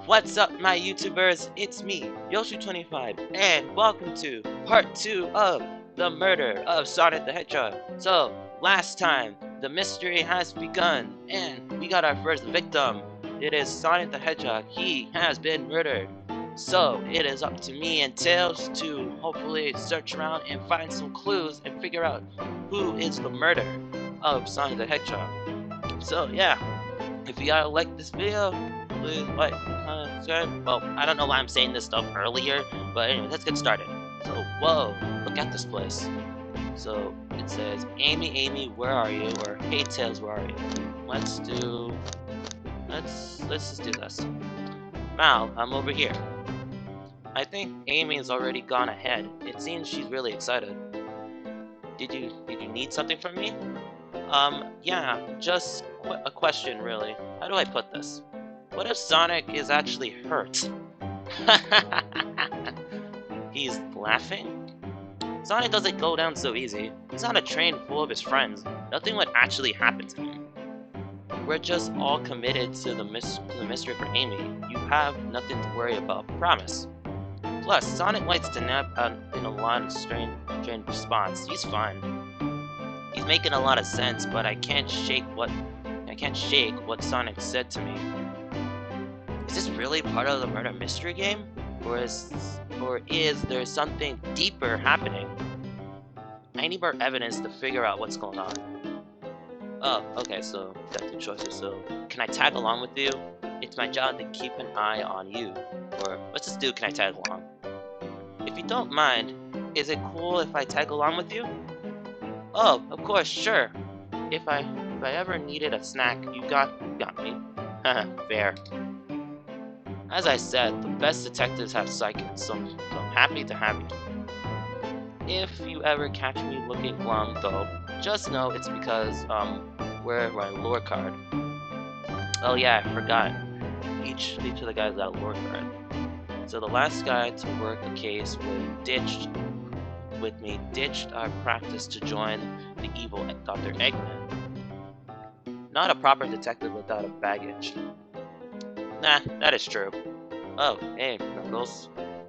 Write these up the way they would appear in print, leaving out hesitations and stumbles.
What's up, my YouTubers? It's me, Yoshi25, and welcome to part 2 of the murder of Sonic the Hedgehog. So, last time, the mystery has begun, and we got our first victim. It is Sonic the Hedgehog. He has been murdered. So, it is up to me and Tails to hopefully search around and find some clues and figure out who is the murderer of Sonic the Hedgehog. So, yeah, if you gotta like this video, please like, subscribe. Well, I don't know why I'm saying this stuff earlier, but anyway, let's get started. So, whoa, look at this place. So, it says, Amy, where are you? Or, hey, Tails, where are you? Let's just do this. Mal, I'm over here. I think Amy has already gone ahead. It seems she's really excited. Did you need something from me? Yeah, just a question, really. How do I put this? What if Sonic is actually hurt? He's laughing? Sonic doesn't go down so easy. He's on a train full of his friends. Nothing would actually happen to him. We're just all committed to the mystery for Amy. You have nothing to worry about, promise. Plus, Sonic likes to nap in a lot of strange spots. He's fine. He's making a lot of sense, but I can't shake what Sonic said to me. Is this really part of the murder mystery game? Or is there something deeper happening? I need more evidence to figure out what's going on. Oh, okay, so got two choices. So, can I tag along with you? It's my job to keep an eye on you. Or, let's just do, can I tag along? If you don't mind, is it cool if I tag along with you? Oh, of course, sure. If I ever needed a snack, you got me. Haha, fair. As I said, the best detectives have psychics, so I'm happy to have you. If you ever catch me looking glum, though, just know it's because, we're my lore card. Oh yeah, I forgot. Each of the guys got a lore card. So the last guy to work a case ditched our practice to join the evil Dr. Eggman. Not a proper detective without a baggage. Nah, that is true. Oh, hey, Knuckles.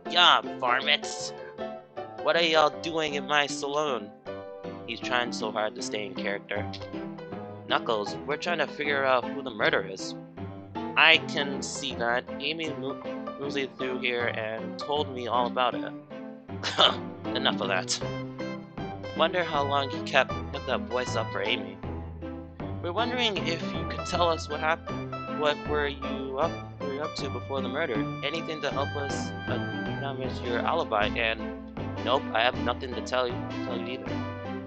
Yeah, varmints! What are y'all doing in my saloon? He's trying so hard to stay in character. Knuckles, we're trying to figure out who the murderer is. I can see that. Amy moved through here and told me all about it. Enough of that. Wonder how long he kept that voice up for Amy. We're wondering if you could tell us what happened. What were you up to before the murder? Anything to help us establish your alibi? And nope, I have nothing to tell you either.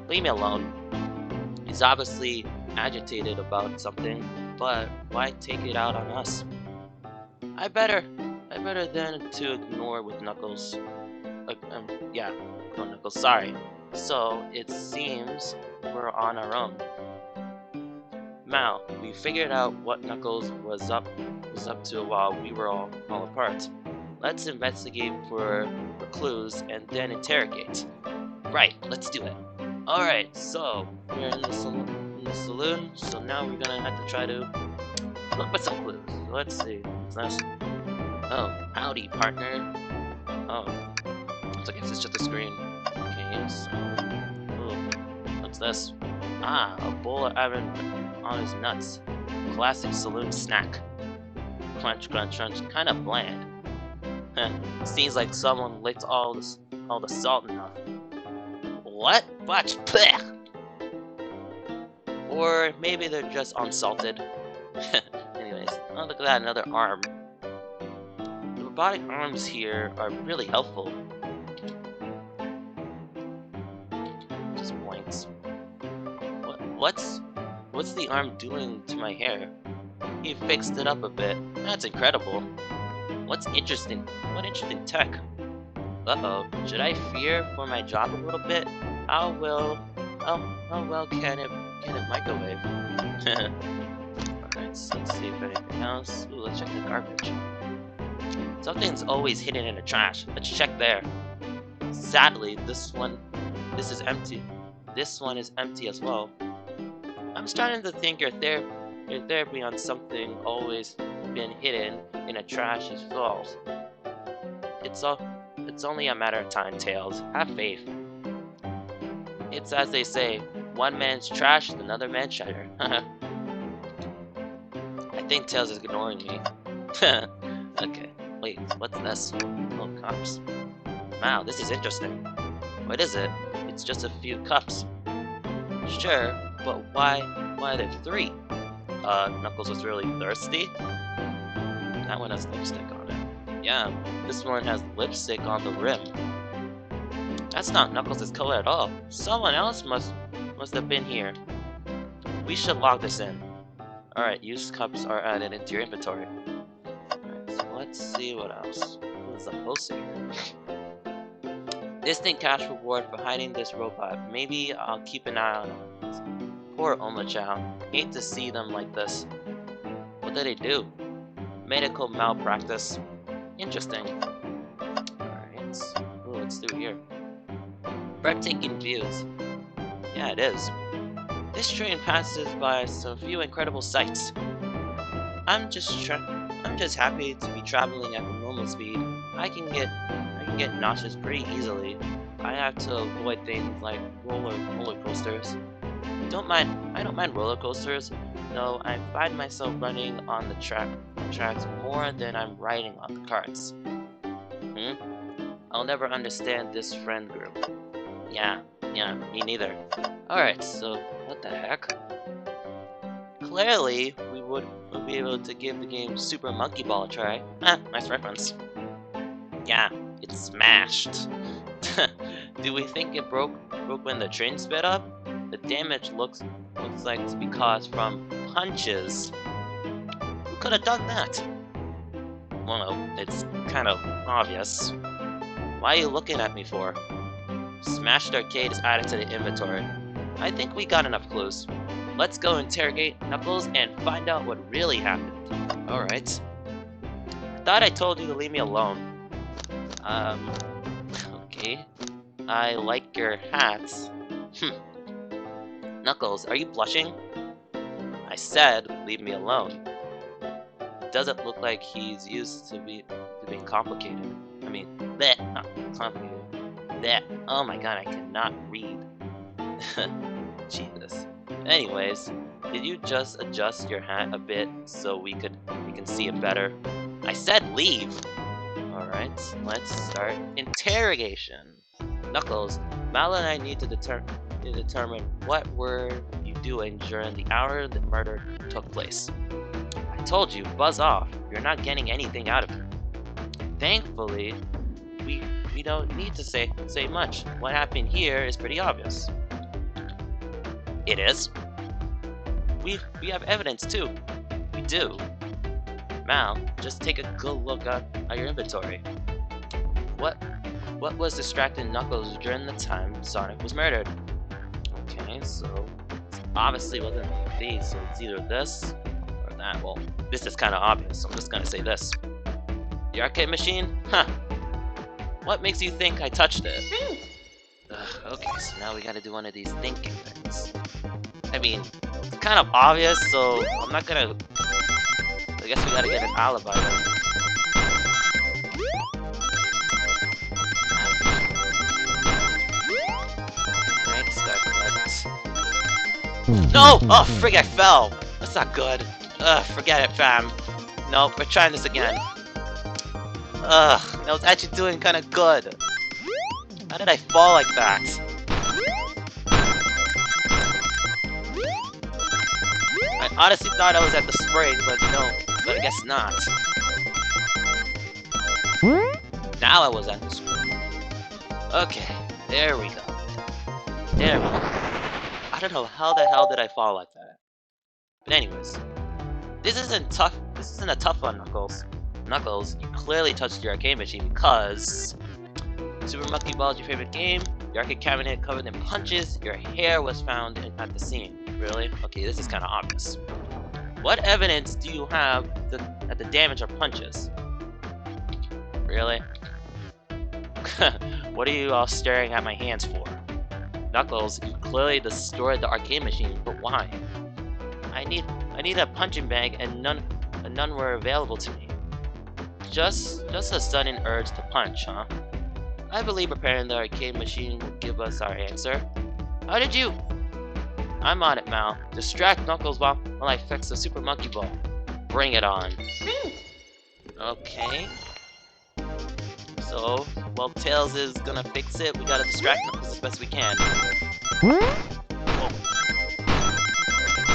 Leave me alone. He's obviously agitated about something, but why take it out on us? I better than to ignore with Knuckles. Yeah, no Knuckles. Sorry. So it seems we're on our own. Mal, we figured out what Knuckles was up to while we were all apart. Let's investigate for clues and then interrogate. Right, let's do it. Alright, so we're in the saloon, so now we're gonna have to try to look for some clues. So let's see. Oh, howdy, partner. Oh, so I guess it's just a screen. Okay, so what's this? Ah, a bowl of Iron on his nuts. Classic saloon snack. Crunch, crunch, crunch. Kind of bland. Seems like someone licked all the salt enough. What? But or maybe they're just unsalted. Anyways, oh look at that, another arm. The robotic arms here are really helpful. Just blinks. What's the arm doing to my hair? He fixed it up a bit. That's incredible. What interesting tech? Uh-oh. Should I fear for my job a little bit? How well can it microwave? Alright, let's see if anything else. Ooh, let's check the garbage. Something's always hidden in the trash. Let's check there. Sadly, this is empty. This one is empty as well. I'm starting to think your therapy on something always been hidden in a trash's vault. It's only a matter of time, Tails. Have faith. It's as they say, one man's trash is another man's treasure. I think Tails is ignoring me. Okay, wait, what's this? Oh, cups. Wow, this is interesting. What is it? It's just a few cups. Sure, but why are there 3? Knuckles was really thirsty? That one has lipstick on it. Yeah, this one has lipstick on the rim. That's not Knuckles' color at all. Someone else must have been here. We should log this in. Alright, used cups are added into your inventory. Alright, so let's see what else. What is the poster here? Distant cash reward for hiding this robot. Maybe I'll keep an eye on it. Poor Oma-chan. Hate to see them like this. What did they do? Medical malpractice. Interesting. Alright. Ooh, what's through here? Breathtaking views. Yeah, it is. This train passes by some few incredible sights. I'm just happy to be traveling at the normal speed. I can get nauseous pretty easily. I have to avoid things like roller coasters. I don't mind roller coasters, though I find myself running on the tracks more than I'm riding on the carts. I'll never understand this friend group. Yeah, me neither. Alright, so what the heck? Clearly, we would be able to give the game Super Monkey Ball a try. Nice reference. Yeah, it smashed. Do we think it broke when the train sped up? The damage looks like to be caused from punches. Who could have done that? Well, it's kind of obvious. Why are you looking at me for? Smashed arcade is added to the inventory. I think we got enough clues. Let's go interrogate Knuckles and find out what really happened. Alright. I thought I told you to leave me alone. Okay. I like your hats. Knuckles, are you blushing? I said, leave me alone. It doesn't look like he's used to being complicated. I mean, bleh, not complicated. Bleh. Oh my god, I cannot read. Jesus. Anyways, did you just adjust your hat a bit so we can see it better? I said leave! Alright, let's start interrogation. Knuckles, Mal and I need to determine what were you doing during the hour the murder took place. I told you, buzz off. You're not getting anything out of her. Thankfully, we don't need to say much. What happened here is pretty obvious. It is? We have evidence too. We do. Mal, just take a good look at your inventory. What was distracting Knuckles during the time Sonic was murdered? Okay, so it obviously wasn't these, so it's either this or that. Well, this is kind of obvious, so I'm just gonna say this. The arcade machine? Huh. What makes you think I touched it? Okay, so now we gotta do one of these thinking things. I mean, it's kind of obvious, so I'm not gonna... I guess we gotta get an alibi then. No! Oh, frig, I fell! That's not good. Ugh, forget it, fam. Nope, we're trying this again. Ugh, I was actually doing kinda good. How did I fall like that? I honestly thought I was at the spring, but no, but I guess not. Now I was at the spring. Okay, there we go. There we go. I don't know how the hell did I fall like that. But anyways, this isn't a tough one, Knuckles. Knuckles, you clearly touched your arcade machine because Super Monkey Ball is your favorite game, your arcade cabinet covered in punches, your hair was found at the scene. Really? Okay, this is kind of obvious. What evidence do you have that the damage are punches? Really? What are you all staring at my hands for? Knuckles, you clearly destroyed the arcade machine, but why? I need a punching bag and none when none were available to me. Just a sudden urge to punch, huh? I believe preparing the arcade machine will give us our answer. How did you? I'm on it, Mal. Distract Knuckles while I fix the Super Monkey Ball. Bring it on. Okay. So, while Tails is gonna fix it, we gotta distract Knuckles as best we can. Whoa.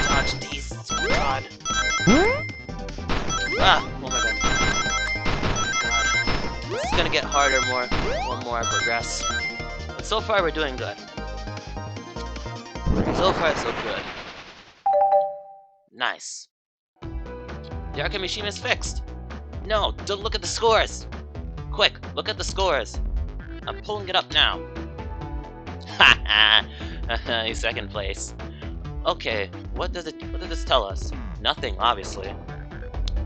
Dodge these. Oh god. Ah! Oh my god. God. This is gonna get harder more I progress. But so far we're doing good. So far so good. Nice. The arcade machine is fixed. No, don't look at the scores. Quick, look at the scores. I'm pulling it up now. Ha ha! Second place. Okay, what does this tell us? Nothing, obviously.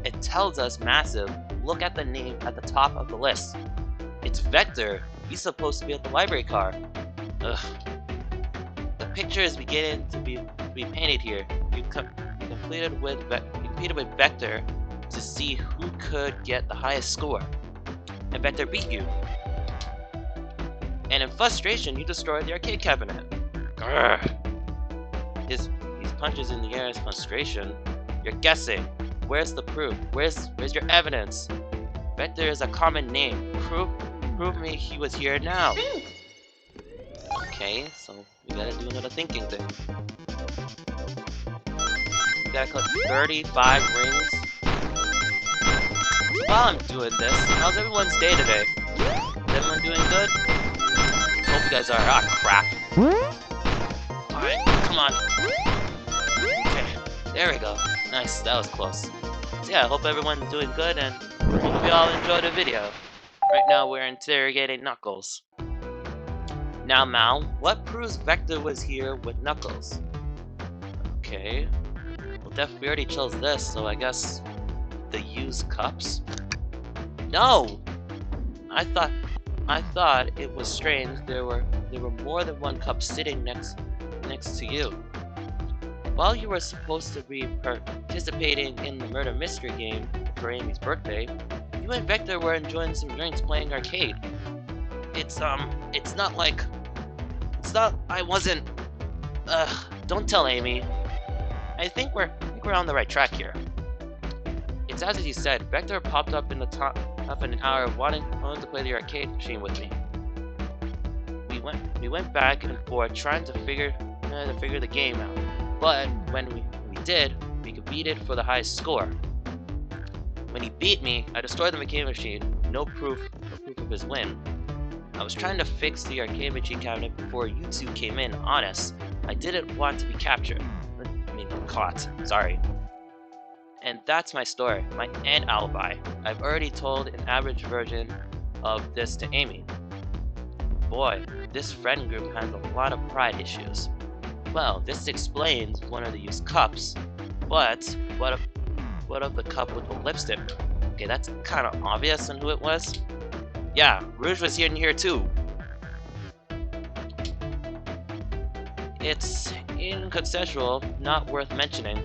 It tells us massive. Look at the name at the top of the list. It's Vector. He's supposed to be at the library car. Ugh. The picture is beginning to be painted here. You competed with Vector to see who could get the highest score. And Vector beat you. And in frustration, you destroyed the arcade cabinet. Grr. These punches in the air is frustration. You're guessing. Where's the proof? Where's your evidence? Vector is a common name. Prove me he was here now. Okay, so we gotta do another thinking thing. We gotta collect 35 rings. While I'm doing this, how's everyone's day today? Is everyone doing good? Hope you guys are. Ah, crap. Alright, come on. Okay, there we go. Nice, that was close. So yeah, I hope everyone's doing good and hope you all enjoyed the video. Right now we're interrogating Knuckles. Now Mal, what proves Vector was here with Knuckles? Okay. Well, we already chose this, so I guess the used cups? No! I thought it was strange there were more than one cup sitting next to you. While you were supposed to be participating in the murder mystery game for Amy's birthday, you and Vector were enjoying some drinks playing arcade. It's not I wasn't. Don't tell Amy. I think we're on the right track here. It's as you said. Vector popped up in an hour of wanting to play the arcade machine with me. We went back and forth trying to figure the game out. But when we did, we competed for the highest score. When he beat me, I destroyed the arcade machine. No proof of his win. I was trying to fix the arcade machine cabinet before you two came in. Honest, I didn't want to be captured. Caught. Sorry. And that's my story, and alibi. I've already told an average version of this to Amy. Boy, this friend group has a lot of pride issues. Well, this explains one of the used cups, but what of the cup with the lipstick? Okay, that's kind of obvious on who it was. Yeah, Rouge was in here too. It's inconsensual, not worth mentioning.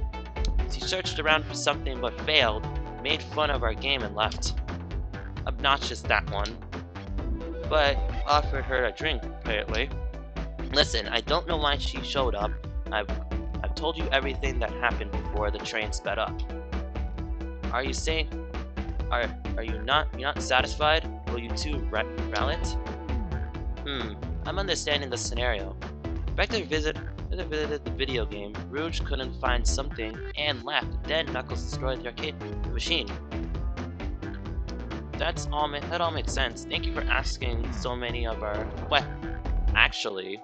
She searched around for something but failed, made fun of our game and left. Obnoxious, that one. But offered her a drink, apparently. Listen, I don't know why she showed up. I've told you everything that happened before the train sped up. Are you saying... Are you not satisfied? Will you two rally it? I'm understanding the scenario. Vector visited the video game. Rouge couldn't find something and left. Then Knuckles destroyed the arcade machine. That all makes sense. Thank you for asking so many of our... What? Actually,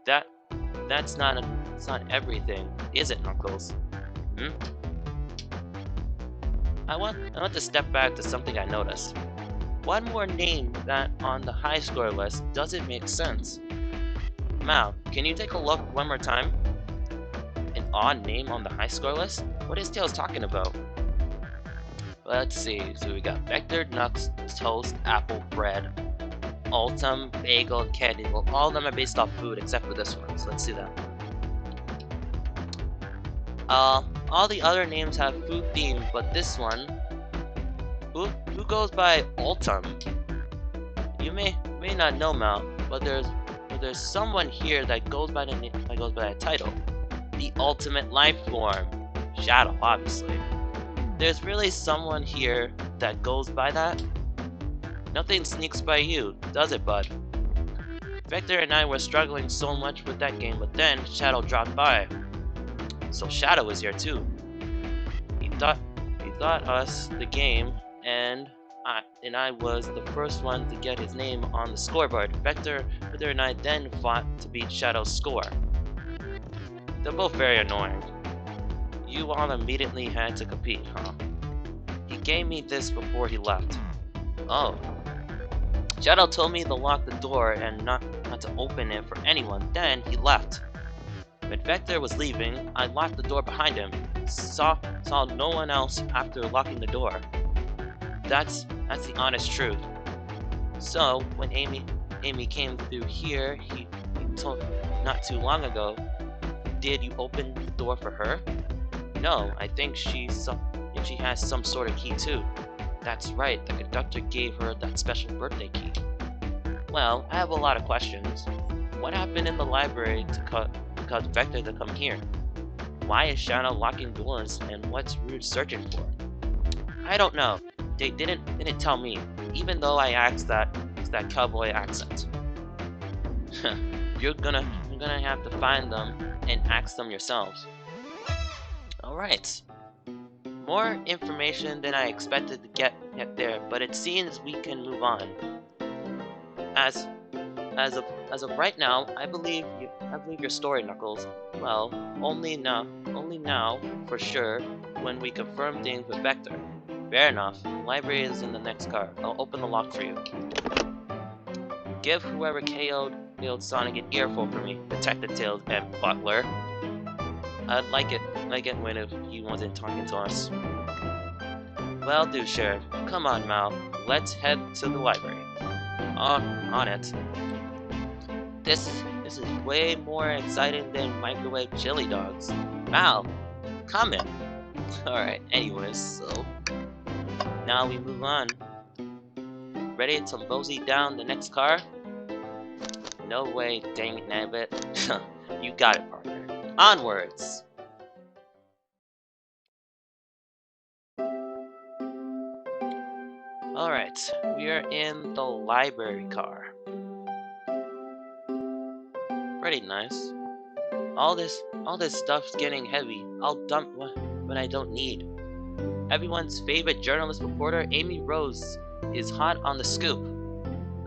that's not everything, is it, Knuckles? I want to step back to something I noticed. One more name that on the high score list doesn't make sense. Mal, can you take a look one more time? An odd name on the high score list? What is Tails talking about? Let's see. So we got Vector, Nux, Toast, Apple, Bread, Ultim, Bagel, and Candy. Well, all of them are based off food except for this one. So let's see that. All the other names have food theme, but this one, who goes by Ultim? You may not know Mal, but there's someone here that goes by that title, the ultimate life form, Shadow, obviously. There's really someone here that goes by that? Nothing sneaks by you, does it, bud? Vector and I were struggling so much with that game, but then Shadow dropped by. So Shadow is here too. He taught us the game, and I was the first one to get his name on the scoreboard. Vector and I then fought to beat Shadow's score. They're both very annoying. You all immediately had to compete, huh? He gave me this before he left. Oh. Shadow told me to lock the door and not to open it for anyone, then he left. When Vector was leaving, I locked the door behind him. Saw no one else after locking the door. That's the honest truth. So when Amy came through here, he told not too long ago, did you open the door for her? No, I think she has some sort of key too. That's right, the conductor gave her that special birthday key. Well, I have a lot of questions. What happened in the library to cause Vector to come here? Why is Shadow locking doors, and what's Rude searching for? I don't know. They didn't tell me, even though I asked that cowboy accent. You're gonna have to find them and ask them yourselves. Alright. More information than I expected to get there, but it seems we can move on. As of right now, I believe your story, Knuckles. Well, only now for sure when we confirm things with Vector. Fair enough. Library is in the next car. I'll open the lock for you. Give whoever KO'd Sonic an earful for me, Detective Tails and Butler. I'd like it when if he wasn't talking to us. Well, do Sheriff. Come on, Mal. Let's head to the library. On it. This is way more exciting than microwave chili dogs. Mal, come in. Alright, anyways, so now we move on. Ready to mosey down the next car? No way, dang it, Nabbit. You got it, partner. Onwards! Alright, we are in the library car. Pretty nice. All this stuff's getting heavy. I'll dump what I don't need. Everyone's favorite journalist reporter, Amy Rose, is hot on the scoop.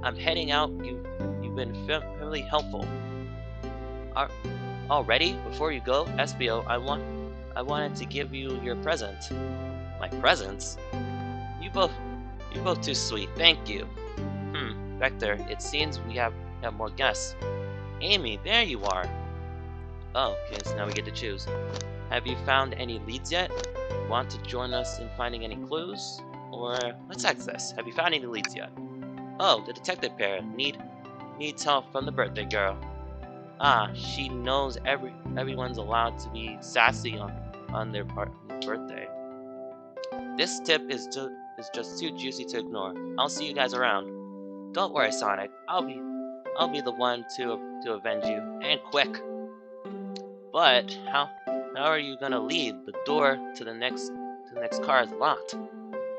I'm heading out. You've been really helpful. Already? Before you go, SBO, I wanted to give you your present. My presents? You both too sweet. Thank you. Vector, it seems we have more guests. Amy, there you are. Oh, okay, so now we get to choose. Have you found any leads yet? Want to join us in finding any clues? Or let's ask this. Have you found any leads yet? Oh, the detective pair needs help from the birthday girl. Ah, she knows everyone's allowed to be sassy on their birthday. This tip is just too juicy to ignore. I'll see you guys around. Don't worry, Sonic. I'll be the one to avenge you, and quick. But how are you gonna leave? The door to the next car is locked.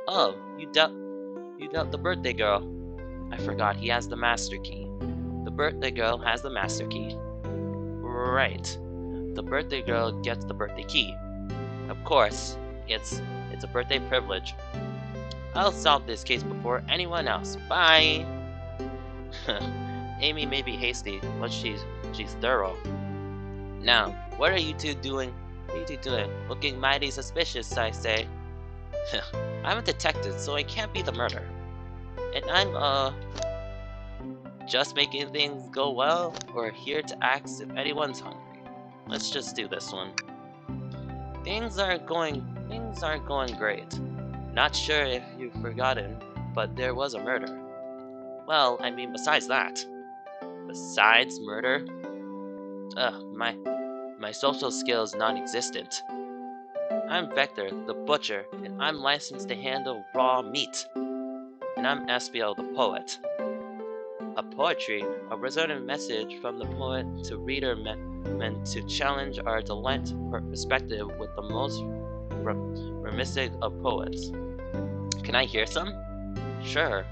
Oh, you dealt the birthday girl. I forgot he has the master key. The birthday girl has the master key. Right. The birthday girl gets the birthday key. Of course, it's a birthday privilege. I'll solve this case before anyone else. Bye. Amy may be hasty, but she's thorough. Now, what are you two doing? Looking mighty suspicious, I say. I'm a detective, so I can't be the murderer. And I'm, just making things go well, or here to ask if anyone's hungry. Let's just do this one. Things aren't going great. Not sure if you've forgotten, but there was a murder. Well, I mean, besides that. Besides murder? Ugh, my social skills non-existent. I'm Vector, the butcher, and I'm licensed to handle raw meat. And I'm Espiel, the poet. A poetry, a resonant message from the poet to reader meant to challenge our delight perspective with the most reminiscent of poets. Can I hear some? Sure.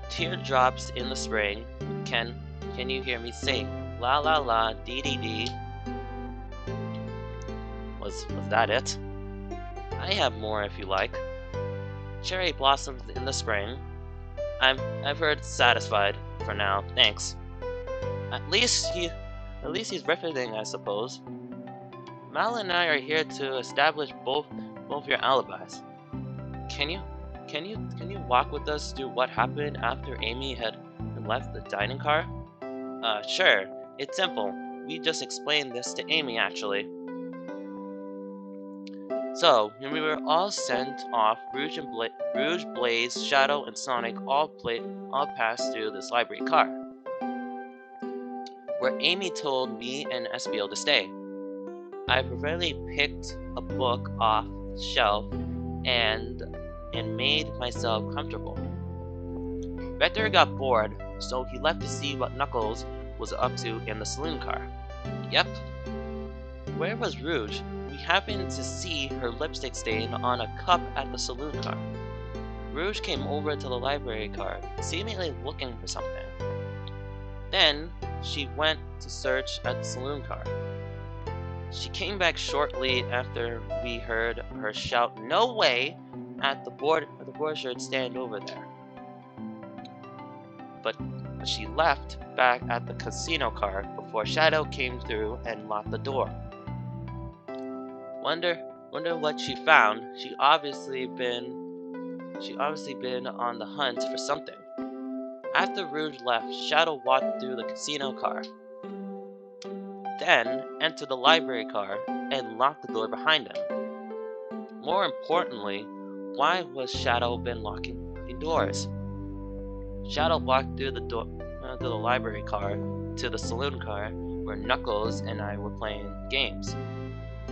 Teardrops in the spring. Can you hear me sing? La la la, dee dee dee. Was that it? I have more if you like. Cherry blossoms in the spring. I've heard satisfied for now, thanks. At least he's riffing, I suppose. Mal and I are here to establish both your alibis. Can you walk with us through what happened after Amy had left the dining car? Sure. It's simple. We just explained this to Amy, actually. So, when we were all sent off, Rouge, Blaze, Shadow, and Sonic all passed through this library car, where Amy told me and Espiel to stay. I preferably picked a book off the shelf and made myself comfortable. Vector got bored, so he left to see what Knuckles was up to in the saloon car. Yep. Where was Rouge? We happened to see her lipstick stain on a cup at the saloon car. Rouge came over to the library car, seemingly looking for something. Then, she went to search at the saloon car. She came back shortly after we heard her shout, "No way!" at the board shirt stand over there. But she left back at the casino car before Shadow came through and locked the door. Wonder what she found. She obviously been on the hunt for something. After Rouge left, Shadow walked through the casino car, then entered the library car and locked the door behind him. More importantly, why was Shadow been locking the doors? Shadow walked through the door to the library car to the saloon car where Knuckles and I were playing games.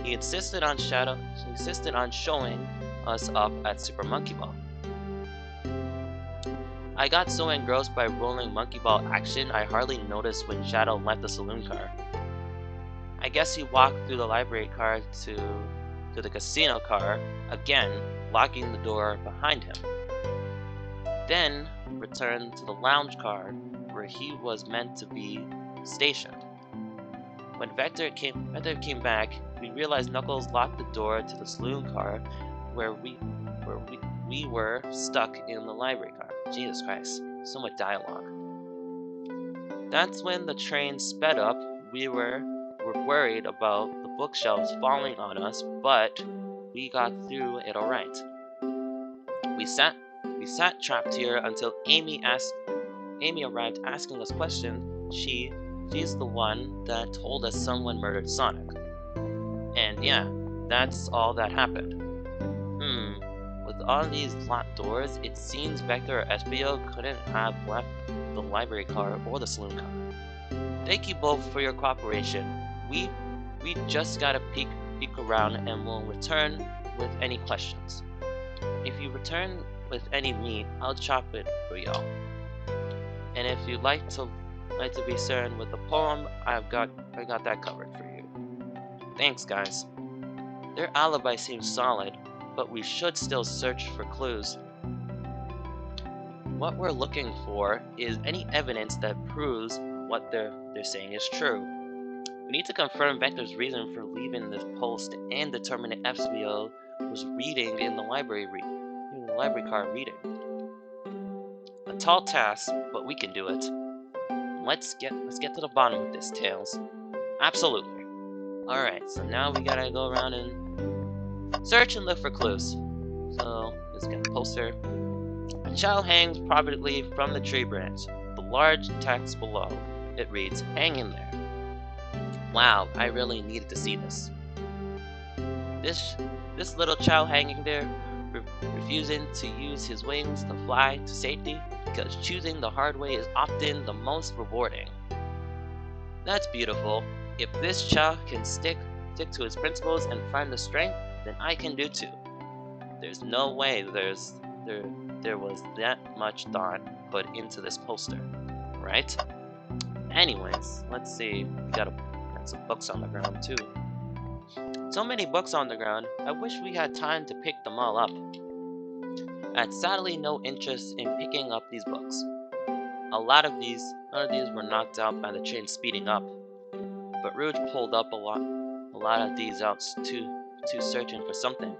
He insisted on showing us up at Super Monkey Ball. I got so engrossed by rolling Monkey Ball action I hardly noticed when Shadow left the saloon car. I guess he walked through the library car to the casino car, again locking the door behind him. Then returned to the lounge car where he was meant to be stationed. When Vector came back, we realized Knuckles locked the door to the saloon car where we were stuck in the library car. Jesus Christ, so much dialogue. That's when the train sped up. We were worried about the bookshelves falling on us, but we got through it alright. We sat trapped here until Amy arrived asking us questions. She's the one that told us someone murdered Sonic. And yeah, that's all that happened. With all these locked doors, it seems Vector or Espio couldn't have left the library car or the saloon car. Thank you both for your cooperation. We just gotta peek around and we'll return with any questions. If you return with any meat, I'll chop it for y'all. And if you'd like to be certain with the poem, I got that covered for you. Thanks, guys. Their alibi seems solid, but we should still search for clues. What we're looking for is any evidence that proves what they're saying is true. We need to confirm Vector's reason for leaving this post and determine if FCO was reading in the library car reading. A tall task, but we can do it. Let's get to the bottom of this, Tails. Absolutely. Alright, so now we gotta go around and search and look for clues. So, let's get a poster. A child hangs prominently from the tree branch. The large text below, it reads, "Hang in there." Wow, I really needed to see this. This little child hanging there, refusing to use his wings to fly to safety because choosing the hard way is often the most rewarding. That's beautiful. If this child can stick stick to his principles and find the strength, then I can do too. There's no way there was that much thought put into this poster, right? Anyways, let's see. We got some books on the ground too. So many books on the ground. I wish we had time to pick them all up. I had sadly no interest in picking up these books. A lot of these were knocked out by the train speeding up. But Rouge pulled up a lot of these out too searching for something.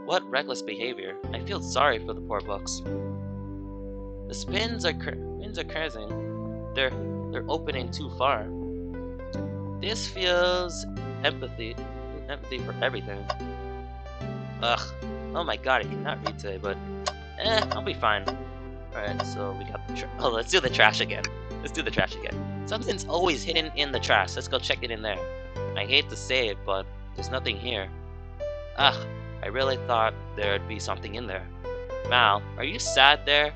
What reckless behavior! I feel sorry for the poor books. The spins are crazy. They're opening too far. This feels empathy for everything. Ugh. Oh my god, I cannot read today, but I'll be fine. Alright, so we got the let's do the trash again. Something's always hidden in the trash. Let's go check it in there. I hate to say it, but there's nothing here. Ugh, I really thought there'd be something in there. Mal, are you sad there?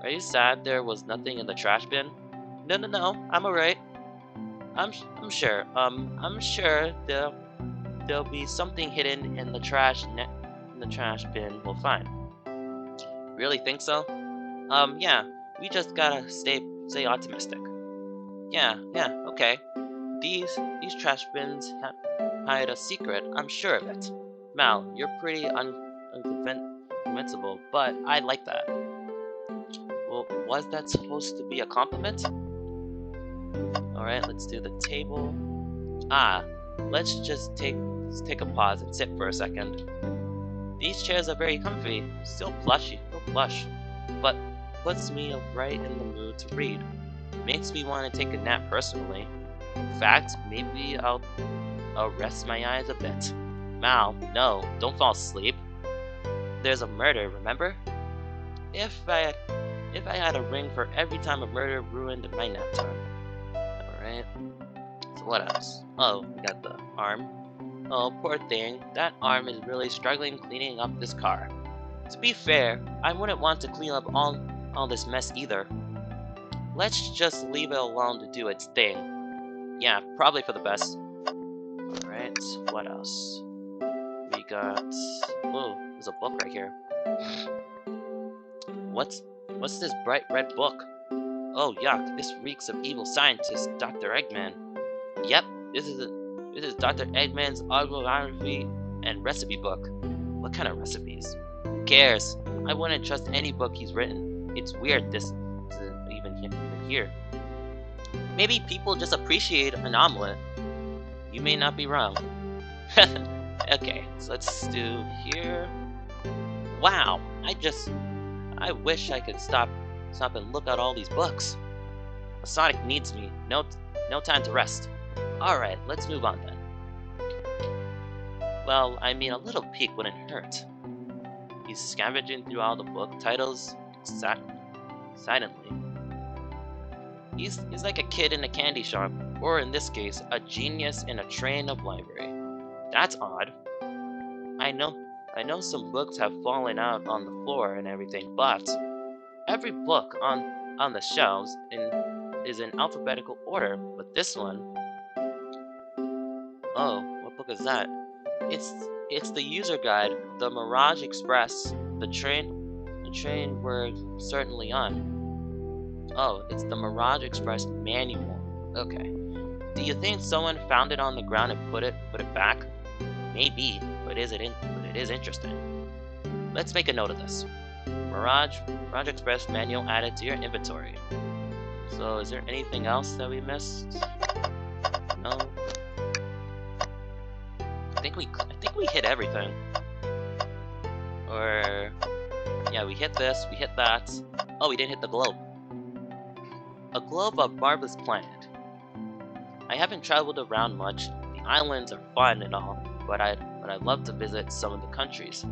Are you sad there was nothing in the trash bin? No, I'm alright. I'm sure. I'm sure there'll be something hidden in the trash bin we'll find. Really think so? Yeah. We just gotta stay optimistic. Yeah, okay. These trash bins hide a secret. I'm sure of it. Mal, you're pretty unconvincible, but I like that. Well, was that supposed to be a compliment? Alright, let's do the table. Let's just take a pause and sit for a second. These chairs are very comfy, still plush, but puts me right in the mood to read. Makes me want to take a nap personally. In fact, maybe I'll rest my eyes a bit. Mal, no, don't fall asleep. There's a murder, remember? If I had a ring for every time a murder ruined my nap time. Alright. So what else? Oh, we got the arm. Oh, poor thing. That arm is really struggling cleaning up this car. To be fair, I wouldn't want to clean up all this mess either. Let's just leave it alone to do its thing. Yeah, probably for the best. Alright, what else? We got... Whoa, there's a book right here. What's this bright red book? Oh yuck, this reeks of evil scientist, Dr. Eggman. Yep, this is Dr. Eggman's autobiography and recipe book. What kind of recipes? Who cares? I wouldn't trust any book he's written. It's weird this isn't even here. Maybe people just appreciate an omelet. You may not be wrong. Okay, so let's do here. Wow, I wish I could stop and look at all these books. Sonic needs me. No time to rest. Alright, let's move on then. Well, I mean, a little peek wouldn't hurt. He's scavenging through all the book titles silently. He's like a kid in a candy shop, or in this case, a genius in a train of library. That's odd. I know some books have fallen out on the floor and everything, but every book on the shelves is in alphabetical order, but this one... Oh, what book is that? It's the user guide, the Mirage Express, the train we're certainly on. Oh, it's the Mirage Express manual. Okay. Do you think someone found it on the ground and put it back? Maybe, but it is interesting. Let's make a note of this. Mirage Express manual added to your inventory. So, is there anything else that we missed? No. I think we hit everything. Or yeah, we hit this, we hit that. Oh, we didn't hit the globe. A globe of marvelous planet. I haven't traveled around much. The islands are fun and all, but I'd love to visit some of the countries.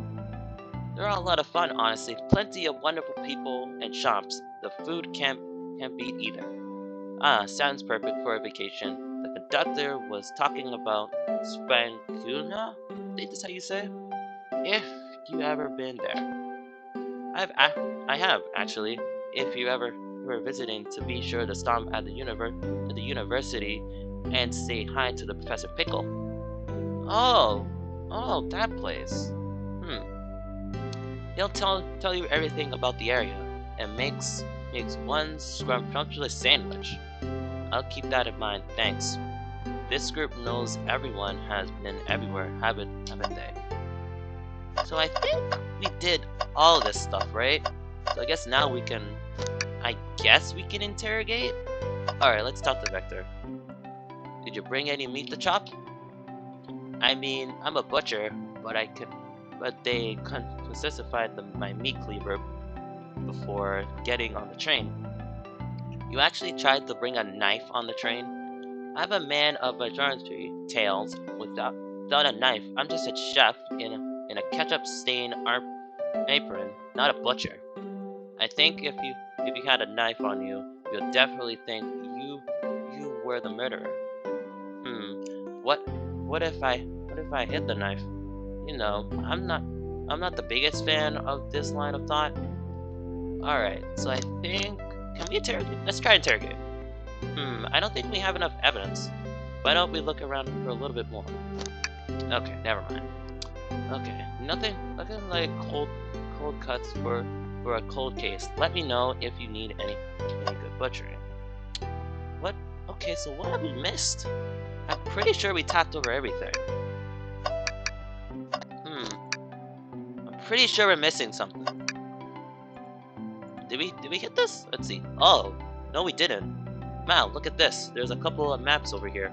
They're all a lot of fun, honestly. Plenty of wonderful people and shops. The food can't beat either. Sounds perfect for a vacation. The conductor was talking about Spankuna? I think that's how you say it? If you ever been there. I have, actually. If you ever were visiting, to be sure to stop at the university and say hi to the Professor Pickle. Oh, oh, that place. Hmm. He'll tell you everything about the area and makes one scrumptious sandwich. I'll keep that in mind, thanks. This group knows everyone has been everywhere, haven't they? So I think we did all this stuff, right? So I guess now we can... I guess we can interrogate? Alright, let's talk to Vector. Did you bring any meat to chop? I mean, I'm a butcher, but they specified my meat cleaver before getting on the train. You actually tried to bring a knife on the train? I'm a man of majority tales. Without a knife, I'm just a chef in a ketchup-stained apron, not a butcher. I think if you had a knife on you, you'll definitely think you were the murderer. What if I hid the knife? You know, I'm not the biggest fan of this line of thought. Alright, so I think... Can we interrogate? Let's try interrogate. I don't think we have enough evidence. Why don't we look around for a little bit more? Okay, never mind. Okay, nothing like cold cuts for a cold case. Let me know if you need any good butchering. What? Okay, so what have we missed? I'm pretty sure we tapped over everything. I'm pretty sure we're missing something. Did we hit this? Let's see. Oh, no we didn't. Mal, look at this. There's a couple of maps over here.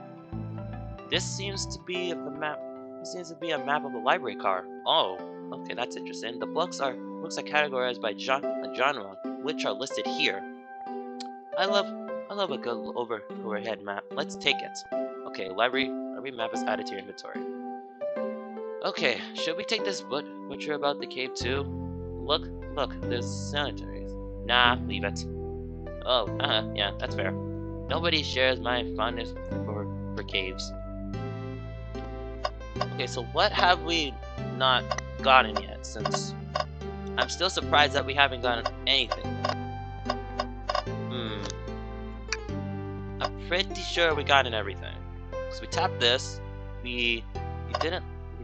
This seems to be a map. This seems to be a map of a library car. Oh, okay, that's interesting. The books are categorized by genre, which are listed here. I love a good overhead map. Let's take it. Okay, library map is added to your inventory. Okay, should we take this butcher about the cave too? Look, there's sanitaries. Nah, leave it. Oh, yeah, that's fair. Nobody shares my fondness for caves. Okay, so what have we not gotten yet, since I'm still surprised that we haven't gotten anything. I'm pretty sure we gotten everything. Because we tapped this, we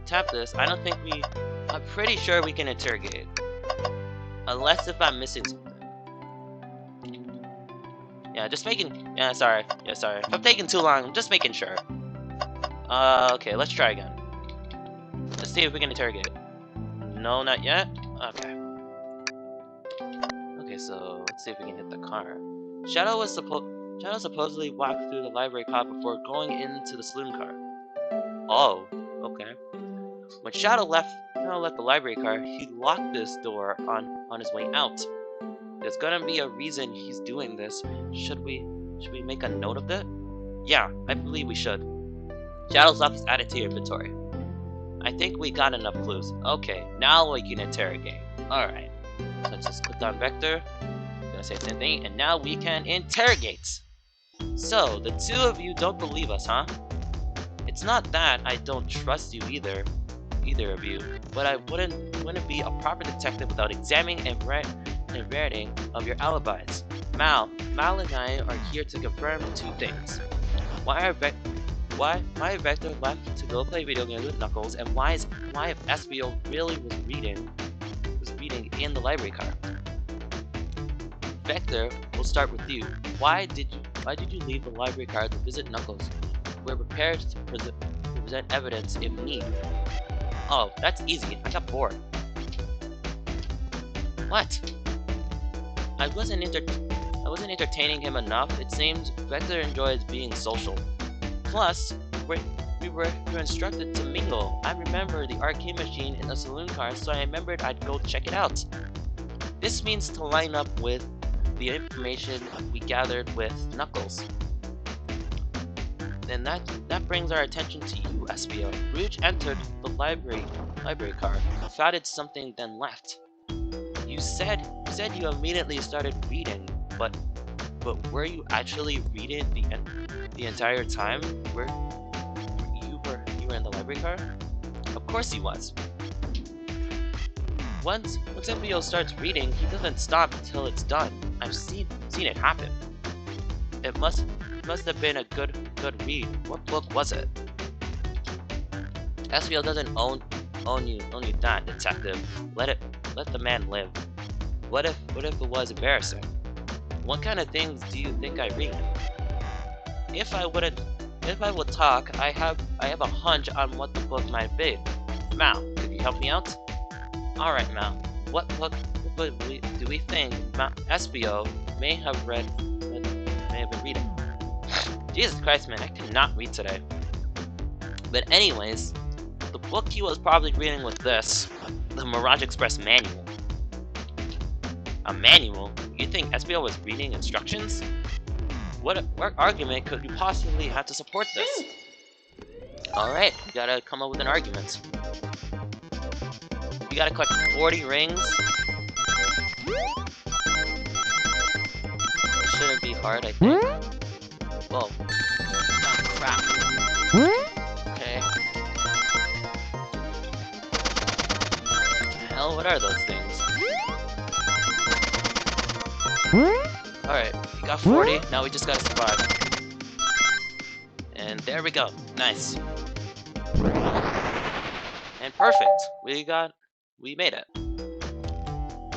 tapped this, I'm pretty sure we can interrogate. Unless if I'm missing something. Sorry. If I'm taking too long, I'm just making sure. Okay, let's try again. Let's see if we can interrogate. No, not yet? Okay. Okay, so let's see if we can hit the car. Shadow supposedly walked through the library car before going into the saloon car. Oh, okay. When Shadow left the library car, he locked this door on his way out. There's gonna be a reason he's doing this. Should we make a note of that? Yeah, I believe we should. Shadow's left is added to your inventory. I think we got enough clues. Okay, now we can interrogate. Alright. So let's just click on Vector. Gonna say the same thing, and now we can interrogate. So, the two of you don't believe us, huh? It's not that I don't trust you either of you, but I wouldn't be a proper detective without examining and reading of your alibis. Mal and I are here to confirm two things. Why Vector left to go play video games with Knuckles, and why if SBO really was reading in the library car. Vector, we'll start with you. Why did you leave the library car to visit Knuckles? We're prepared to present evidence if need. Oh, that's easy. I got bored. What? I wasn't entertaining him enough. It seems Vector enjoys being social. Plus, we were instructed to mingle. I remember the arcade machine in the saloon car, so I remembered I'd go check it out. This means to line up with the information we gathered with Knuckles. Then that brings our attention to you, SBO. Rouge entered the library car, confounded something, then left. You said you immediately started reading, but were you actually reading the entire time? You were in the library car? Of course he was. Once SBO starts reading, he doesn't stop until it's done. I've seen it happen. It must have been a good read. What book was it? SBO doesn't own you that, detective. Let the man live. What if it was embarrassing? What kind of things do you think I read? If I would talk, I have a hunch on what the book might be. Mal, could you help me out? Alright, Mal. What book do we think SBO may have been reading? Jesus Christ, man, I cannot read today. But anyways, the book he was probably reading was this, the Mirage Express manual. A manual? You think SBO was reading instructions? What argument could you possibly have to support this? Alright, you gotta come up with an argument. You gotta collect 40 rings. It shouldn't be hard, I think. Whoa. Oh, crap. Okay. Hell, what are those things? Alright, we got 40, now we just gotta survive. And there we go. Nice. And perfect. We made it.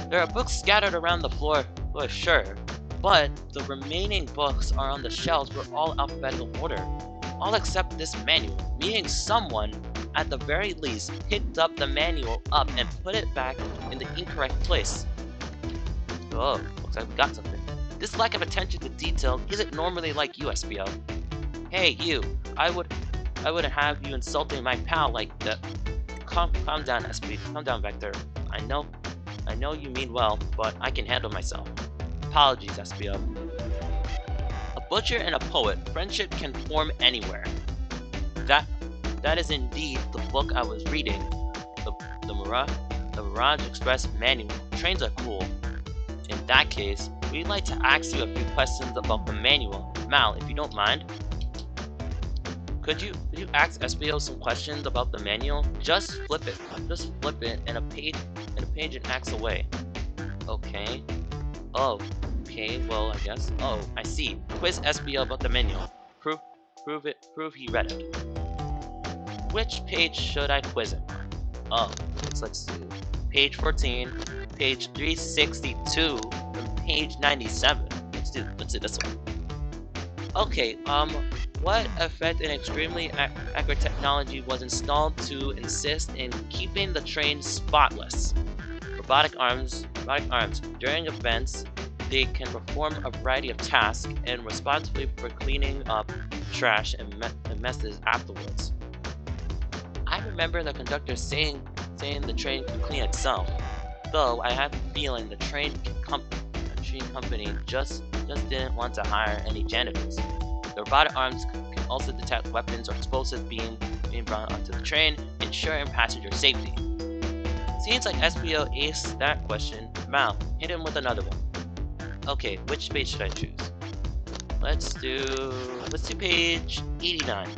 There are books scattered around the floor, sure, but the remaining books are on the shelves for all alphabetical order. All except this manual, meaning someone, at the very least, picked up the manual up and put it back in the incorrect place. Oh, looks like we got something. This lack of attention to detail isn't normally like you, SBO. Hey, you, I wouldn't have you insulting my pal like that. Calm down, SB. Calm down, Vector. I know you mean well, but I can handle myself. Apologies, SBO. A butcher and a poet, friendship can form anywhere. That is indeed the book I was reading. The Mirage Express manual. Trains are cool. In that case, we'd like to ask you a few questions about the manual. Mal, if you don't mind. Could you ask SBO some questions about the manual? Just flip it and a page and ask away. Okay. Oh, okay, well I guess. Oh, I see. Quiz SBO about the manual. Prove he read it. Which page should I quiz him on? Oh, let's see. Page 14, page 362, and page 97. Let's do this one. Okay, what effect in extremely accurate technology was installed to insist in keeping the train spotless? Robotic arms. During events, they can perform a variety of tasks and responsible for cleaning up trash and messes afterwards. I remember the conductor saying the train could clean itself, though I have a feeling the train company just didn't want to hire any janitors. The robotic arms can also detect weapons or explosives being brought onto the train, ensuring passenger safety. Seems like SBO aced that question. Mal, hit him with another one. Okay, which page should I choose? Let's do page 89.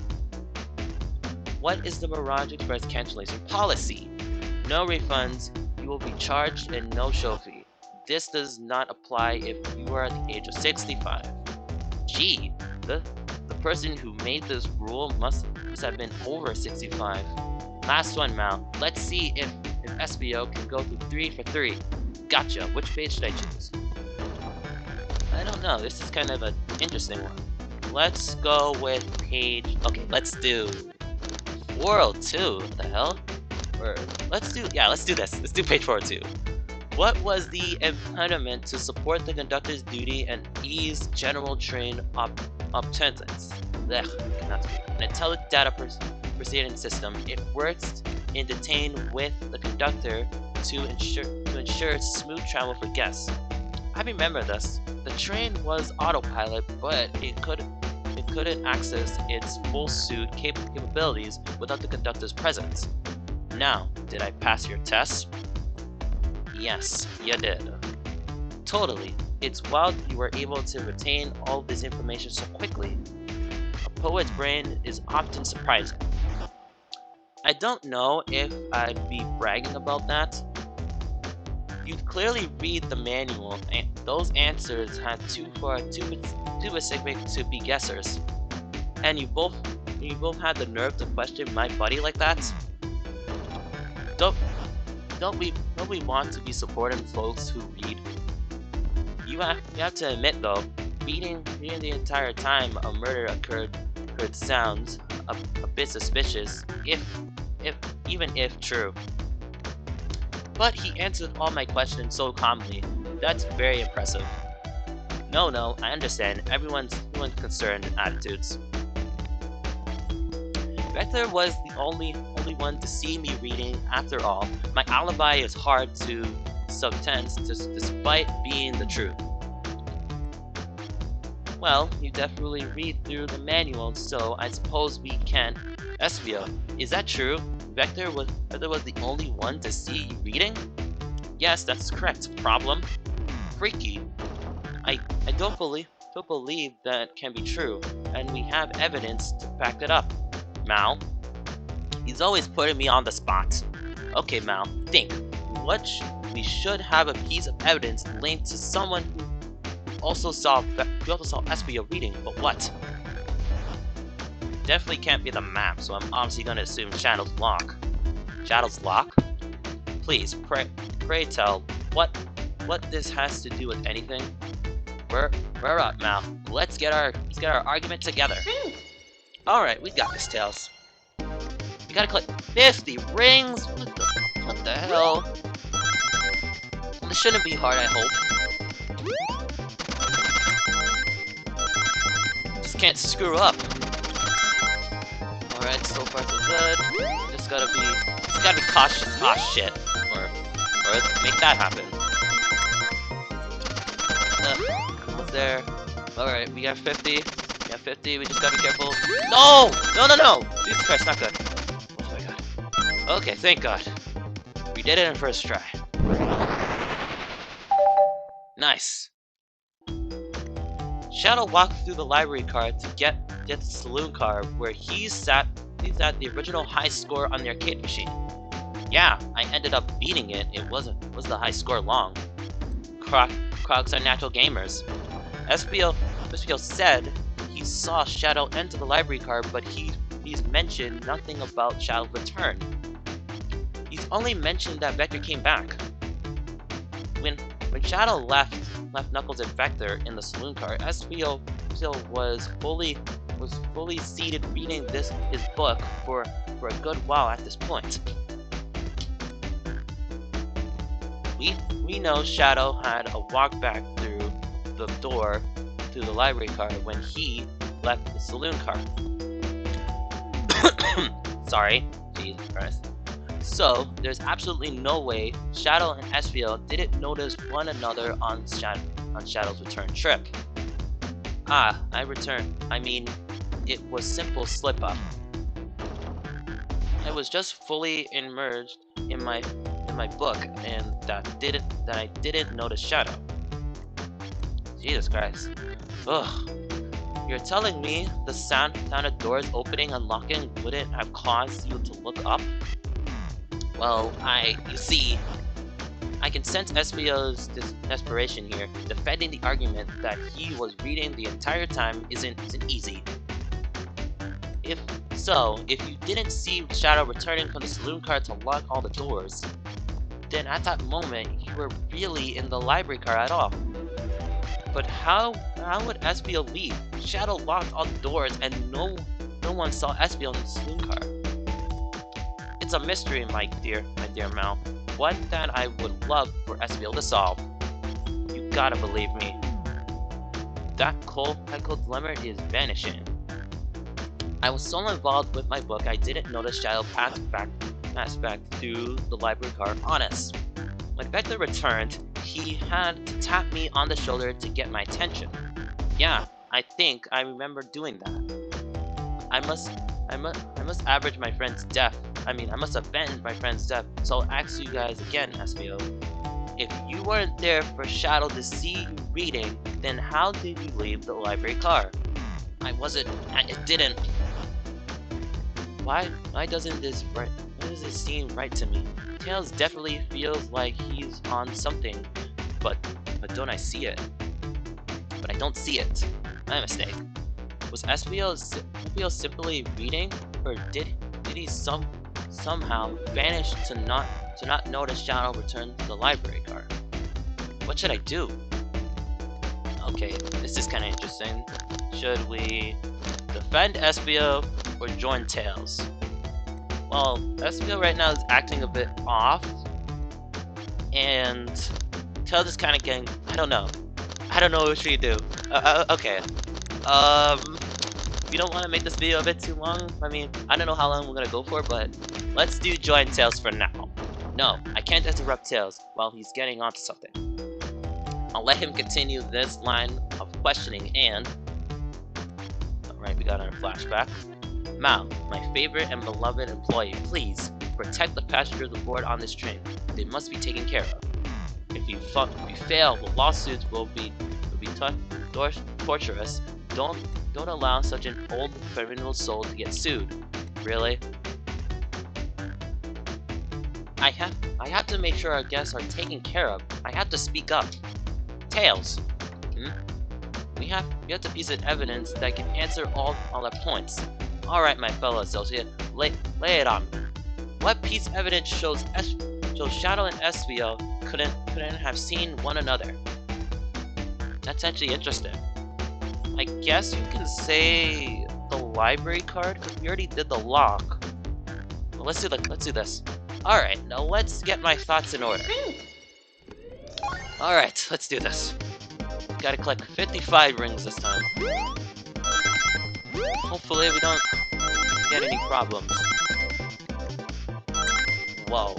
What is the Mirage Express cancellation policy? No refunds, you will be charged, and no show fee. This does not apply if you are at the age of 65. Gee, the person who made this rule must have been over 65. Last one, Mal. Let's see if SBO can go through 3 for 3. Gotcha. Which page should I choose? I don't know. This is kind of an interesting one. Let's go with page... Okay, let's do... 402. What the hell? Or let's do this. Let's do page 402. What was the impediment to support the conductor's duty and ease general train attendance? Cannot speak. An intelligent data proceeding system. It works in detain with the conductor to ensure smooth travel for guests. I remember this. The train was autopilot, but it couldn't access its full suit capabilities without the conductor's presence. Now, did I pass your test? Yes, you did. Totally. It's wild you were able to retain all this information so quickly. A poet's brain is often surprising. I don't know if I'd be bragging about that. You clearly read the manual, and those answers had too specific to be guessers. And you both had the nerve to question my buddy like that? Don't don't we want to be supporting folks who read? You have to admit though, reading the entire time a murder occurred sounds a bit suspicious, if even if true. But he answered all my questions so calmly. That's very impressive. No, I understand. Everyone's concerned and attitudes. Vector was the only one to see me reading. After all, my alibi is hard to subtend despite being the truth. Well, you definitely read through the manual, so I suppose we can. Espio, is that true? Vector was the only one to see you reading? Yes, that's correct. Problem? Freaky. I don't believe that can be true, and we have evidence to back it up. Mal? He's always putting me on the spot. Okay, Mal, think. We should have a piece of evidence linked to someone who also saw Espio reading, but what? Definitely can't be the map, so I'm obviously gonna assume Shadow's lock. Shadow's lock? Please, pray tell what this has to do with anything. We're up, Mal. Let's get our argument together. All right, we got this, Tails. You gotta collect 50 rings. What the hell? This shouldn't be hard, I hope. Just can't screw up. All right, so far so good. Just gotta be cautious. Ah, shit. Or make that happen. What's there? Alright, we got 50. We got 50, we just gotta be careful. No! No! Jesus Christ, not good. Oh my god. Okay, thank God. We did it in first try. Nice. Shadow walked through the library car to get the saloon car where he's at the original high score on the arcade machine. Yeah, I ended up beating it. It wasn't the high score long. Crocs are natural gamers. Espio said he saw Shadow enter the library car, but he's mentioned nothing about Shadow's return. He's only mentioned that Vector came back. When Shadow left Knuckles and Vector in the saloon car, Espio was fully seated reading his book for a good while at this point. We know Shadow had a walk back through the door to the library car when he left the saloon car. Sorry, Jesus Christ. So there's absolutely no way Shadow and Espio didn't notice one another on Shadow's return trip. Ah, I mean, it was simple slip up. I was just fully immersed in my book, and that I didn't notice Shadow. Jesus Christ. Ugh. You're telling me the sound of doors opening and locking wouldn't have caused you to look up? Well, you see, I can sense Espio's desperation here. Defending the argument that he was reading the entire time isn't easy. If you didn't see Shadow returning from the saloon car to lock all the doors, then at that moment you were really in the library car at all. But how would Espio leave? Shadow locked all the doors and no one saw Espio in the saloon car. It's a mystery, my dear Mal. One that I would love for Espio to solve. You gotta believe me. That cold glimmer is vanishing. I was so involved with my book I didn't notice Shadow pass back through the library car on us. When Vector returned, he had to tap me on the shoulder to get my attention. Yeah, I think I remember doing that. I must average my friend's death. I must avenge my friend's death. So I'll ask you guys again, Espio. If you weren't there for Shadow to see you reading, then how did you leave the library car? It didn't. Why doesn't this seem right to me? Tails definitely feels like he's on something, but don't I see it? But I don't see it. My mistake. Was Espio simply reading, or did he somehow vanished to not notice Shadow return to the library car. What should I do? Okay, this is kind of interesting. Should we defend Espio or join Tails? Well, Espio right now is acting a bit off, and Tails is kind of getting. I don't know what should we do. Okay. We don't want to make this video a bit too long. I mean, I don't know how long we're gonna go for, but let's do join Tails for now. No, I can't interrupt Tails while he's getting onto something. I'll let him continue this line of questioning and... Alright, we got our flashback. Mal, my favorite and beloved employee, please protect the passengers aboard on this train. They must be taken care of. If we fail, the lawsuits will be torturous. Don't allow such an old criminal soul to get sued. Really? I have to make sure our guests are taken care of. I have to speak up. Tails. We have a piece of evidence that can answer all our points. Alright, my fellow associate, lay it on me. What piece of evidence shows Shadow and Espio couldn't have seen one another? That's actually interesting. I guess you can say the library card, because we already did the lock. Well, let's do this. Alright, now let's get my thoughts in order. Alright, let's do this. Gotta collect 55 rings this time. Hopefully we don't get any problems. Whoa.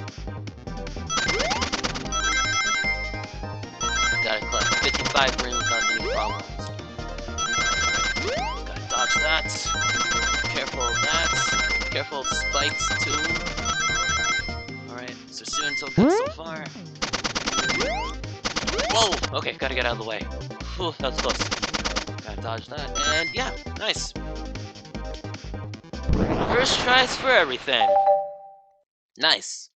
Gotta collect 55 rings without any problems. Gotta dodge that. Careful of that. Careful of spikes too. Alright, so soon so good so far. Whoa! Okay, gotta get out of the way. Whew, that was close. Gotta dodge that, and yeah, nice. First tries for everything. Nice.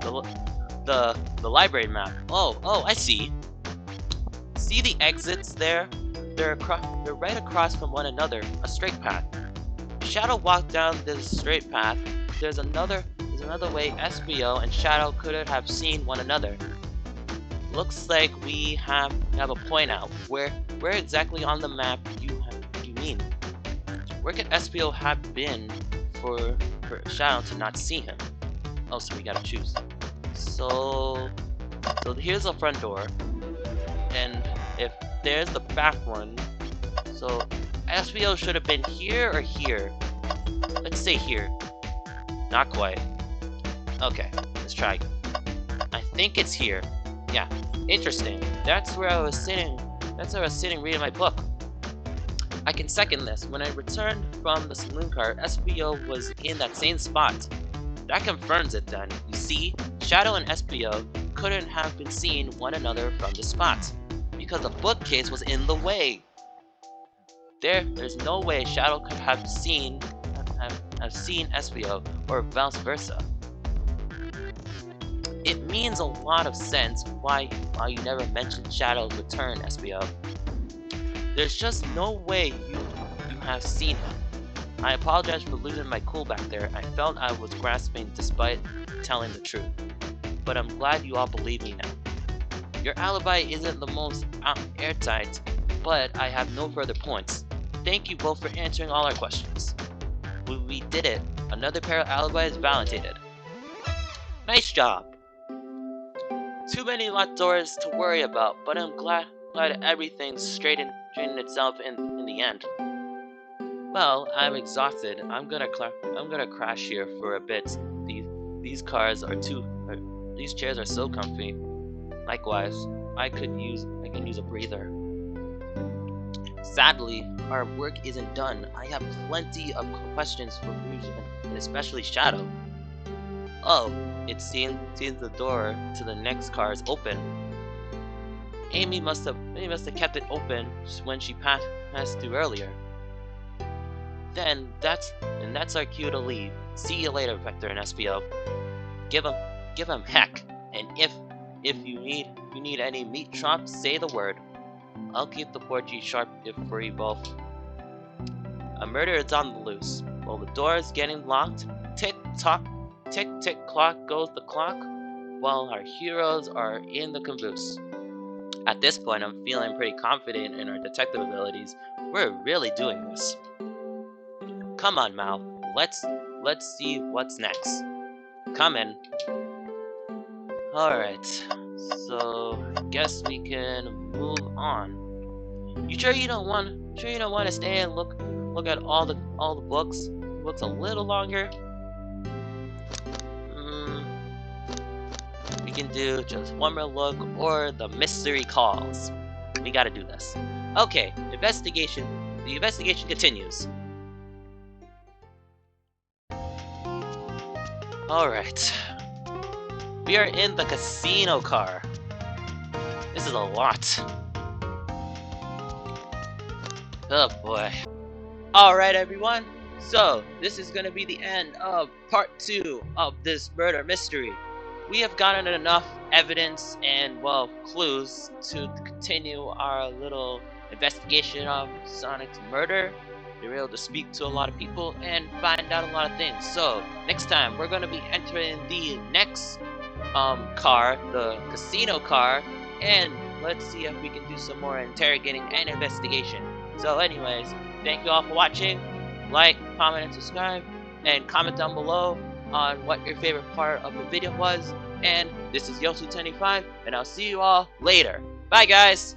The library map. Oh, I see. See the exits there? They're right across from one another, a straight path. Shadow walked down this straight path. There's another way Espio and Shadow couldn't have seen one another. Looks like we have a point out. Where exactly on the map you mean? Where could Espio have been for Shadow to not see him? Oh, so we gotta choose. So here's the front door, and if there's the back one, so Espio should have been here or here. Let's say here. Not quite. Okay, let's try again. I think it's here. Yeah, interesting. That's where I was sitting reading my book. I can second this. When I returned from the saloon car, Espio was in that same spot. That confirms it then. You see, Shadow and Espio couldn't have been seeing one another from the spot, because the bookcase was in the way. There's no way Shadow could have seen Espio, or vice versa. It means a lot of sense why you never mentioned Shadow's return, Espio. There's just no way you have seen him. I apologize for losing my cool back there. I felt I was grasping despite telling the truth. But I'm glad you all believe me now. Your alibi isn't the most airtight, but I have no further points. Thank you both for answering all our questions. We did it. Another pair of alibis validated. Nice job. Too many locked doors to worry about, but I'm glad everything's straightened itself in the end. Well, I'm exhausted. I'm gonna crash here for a bit. These chairs are so comfy. Likewise, I can use a breather. Sadly, our work isn't done. I have plenty of questions for Rouge and especially Shadow. Oh, it seems the door to the next car is open. Amy must have kept it open when she passed through earlier. Then that's our cue to leave. See you later, Vector and Espio. Give him heck. And if you need any meat chops, say the word. I'll keep the porgy sharp for you both. A murder is on the loose. While the door is getting locked, tick tick tick clock goes the clock, while our heroes are in the caboose. At this point, I'm feeling pretty confident in our detective abilities. We're really doing this. Come on, Mal. Let's see what's next. Come in. Alright, so guess we can move on. You sure you don't want to stay and look at all the books? Books a little longer? We can do just one more look or the mystery calls. We gotta do this. Okay, investigation. The investigation continues. Alright. We are in the casino car. This is a lot. Oh boy. Alright everyone, so this is gonna be the end of part 2 of this murder mystery. We have gotten enough evidence and, well, clues to continue our little investigation of Sonic's murder. We were able to speak to a lot of people and find out a lot of things. So, next time we're gonna be entering the next car, the casino car, and let's see if we can do some more interrogating and investigation. So anyways, thank you all for watching. Like, comment, and subscribe, and comment down below on what your favorite part of the video was. And this is Yoshi25, and I'll see you all later. Bye guys!